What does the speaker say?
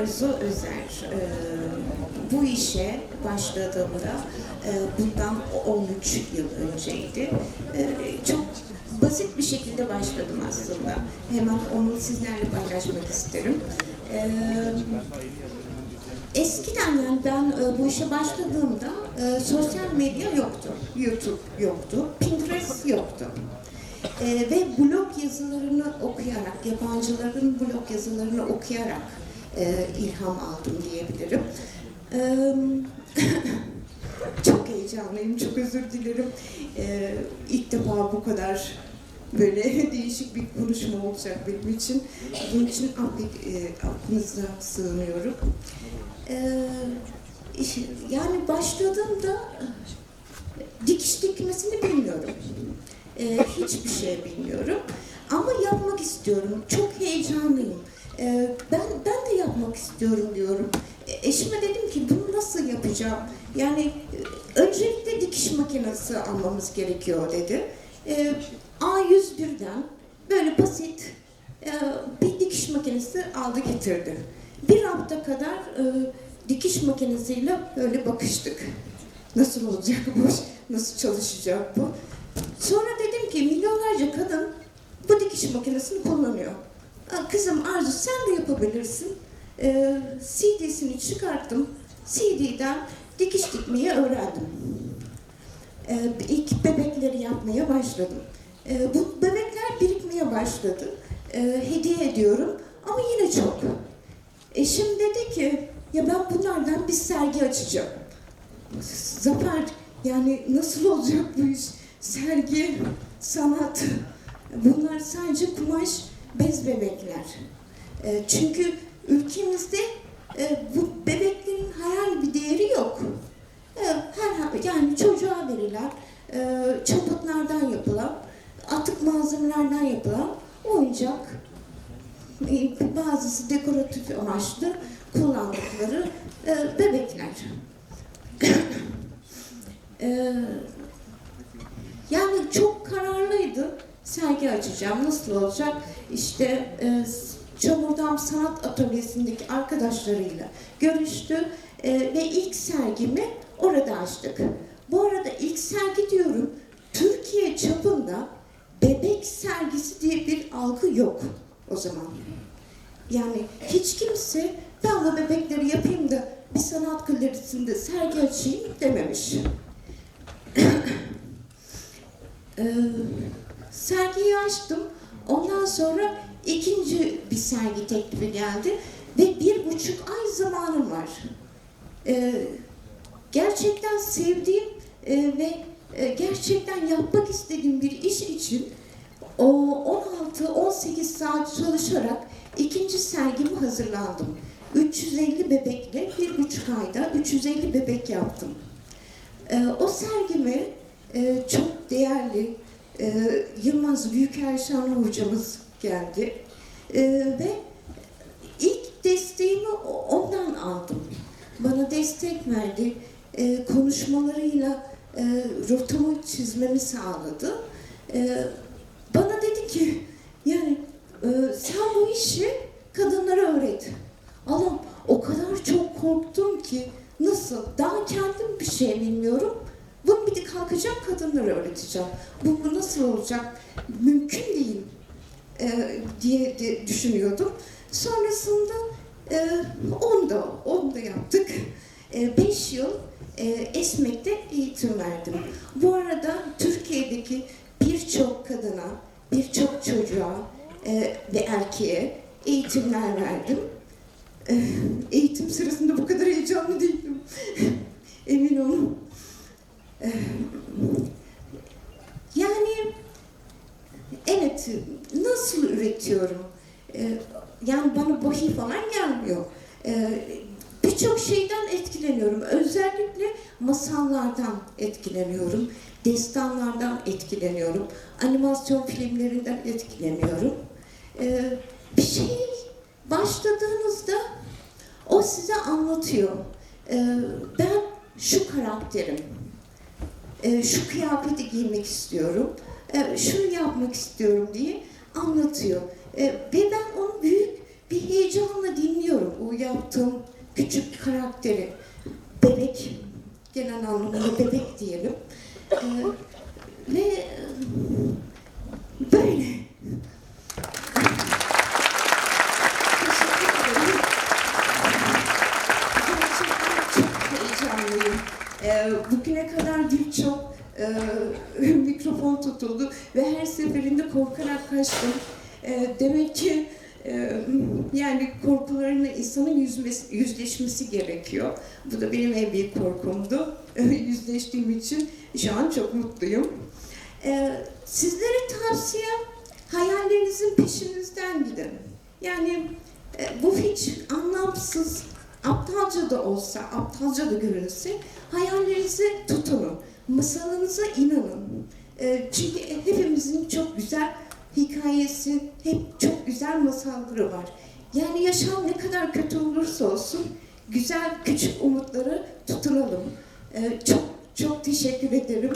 Arzu Özer. Bu işe başladığımda bundan 13 yıl önceydi. Çok basit bir şekilde başladım aslında. Hemen onu sizlerle paylaşmak isterim. Eskiden yani ben bu işe başladığımda sosyal medya yoktu, YouTube yoktu, Pinterest yoktu. Ve blog yazılarını okuyarak, yabancıların blog yazılarını okuyarak ilham aldım diyebilirim. Çok heyecanlıyım, çok özür dilerim. İlk defa bu kadar böyle değişik bir konuşma olacak benim için. Bunun için aklınıza sığınıyorum. Yani başladığımda dikiş dikmesini bilmiyorum. Hiçbir şey bilmiyorum. Ama yapmak istiyorum. Çok heyecanlıyım. Ben de yapmak istiyorum diyorum. Eşime dedim ki bunu nasıl yapacağım? Yani öncelikle dikiş makinesi almamız gerekiyor dedi. A101'den böyle basit bir dikiş makinesi aldı getirdi. Bir hafta kadar dikiş makinesiyle böyle bakıştık. Nasıl olacak bu? Nasıl çalışacak bu? Sonra dedim ki milyonlarca kadın bu dikiş makinesini kullanıyor. Kızım Arzu sen de yapabilirsin. CD'sini çıkarttım. CD'den dikiş dikmeyi öğrendim. İlk bebekleri yapmaya başladım. Bu bebekler birikmeye başladı. Hediye ediyorum ama yine çok. Eşim dedi ki ya ben bunlardan bir sergi açacağım. Zafer yani nasıl olacak bu iş? Sergi, sanat, bunlar sadece kumaş, bez bebekler. Çünkü ülkemizde bu bebeklerin herhangi bir değeri yok. Yani çocuğa verilen, çaputlardan yapılan, atık malzemelerden yapılan oyuncak, bazısı dekoratif amaçlı kullandıkları bebekler. Yani çok kararlıydı. Sergi açacağım. Nasıl olacak? İşte Çamurdam Sanat Atölyesi'ndeki arkadaşlarıyla görüştü ve ilk sergimi orada açtık. Bu arada ilk sergi diyorum, Türkiye çapında bebek sergisi diye bir algı yok o zaman. Yani hiç kimse ben bu bebekleri yapayım da bir sanat galerisinde sergi açayım dememiş. Sergiyi açtım. Ondan sonra ikinci bir sergi teklifi geldi ve 1,5 ay zamanım var. Gerçekten sevdiğim ve gerçekten yapmak istediğim bir iş için 16-18 saat çalışarak ikinci sergimi hazırlandım. 350 bebekle 1,5 ayda 350 bebek yaptım. O sergimi çok değerli Yılmaz Büyükerşan hocamız geldi ve ilk desteğimi ondan aldım. Bana destek verdi, konuşmalarıyla rotamı çizmemi sağladı. Bana dedi ki yani sen bu işi kadınlara öğret. Allah'ım o kadar çok korktum ki nasıl? Daha kendim bir şey bilmiyorum. Bunu bir de kalkacağım kadınlara öğreteceğim. Bu nasıl olacak? Mümkün değil diye de düşünüyordum. Sonrasında onu da yaptık. 5 yıl Esmek'te eğitim verdim. Bu arada Türkiye'deki birçok kadına, birçok çocuğa ve erkeğe eğitimler verdim. Eğitim sırasında bu kadar heyecanlı değildim. Emin olun. Yani evet, nasıl üretiyorum? Yani bana vahiy falan gelmiyor. Birçok şeyden etkileniyorum. Özellikle masallardan etkileniyorum. Destanlardan etkileniyorum. Animasyon filmlerinden etkileniyorum. Bir şey başladığınızda o size anlatıyor. Ben şu karakterim. Şu kıyafeti giymek istiyorum. Şunu yapmak istiyorum diye anlatıyor. Ve ben onu büyük bir heyecanla dinliyorum o yaptığım küçük karakteri. Bebek, genel anlamda bebek diyelim. Ve böyle. Teşekkür ederim. Gerçekten çok heyecanlıyım. Bugüne kadar birçok mikrofon tutuldu ve her seferinde korkarak kaçtım. Demek ki yani korkularına insanın yüzleşmesi gerekiyor. Bu da benim en büyük korkumdu. Yüzleştiğim için şu an çok mutluyum. Sizlere tavsiyem hayallerinizin peşinizden gidin. Yani bu hiç anlamsız, aptalca da olsa, aptalca da görünse hayallerinizi tutunun. Masalınıza inanın. Çünkü hepimizin çok güzel hikayesi, hep çok güzel masalları var. Yani yaşam ne kadar kötü olursa olsun güzel küçük umutları tutunalım. Çok çok teşekkür ederim.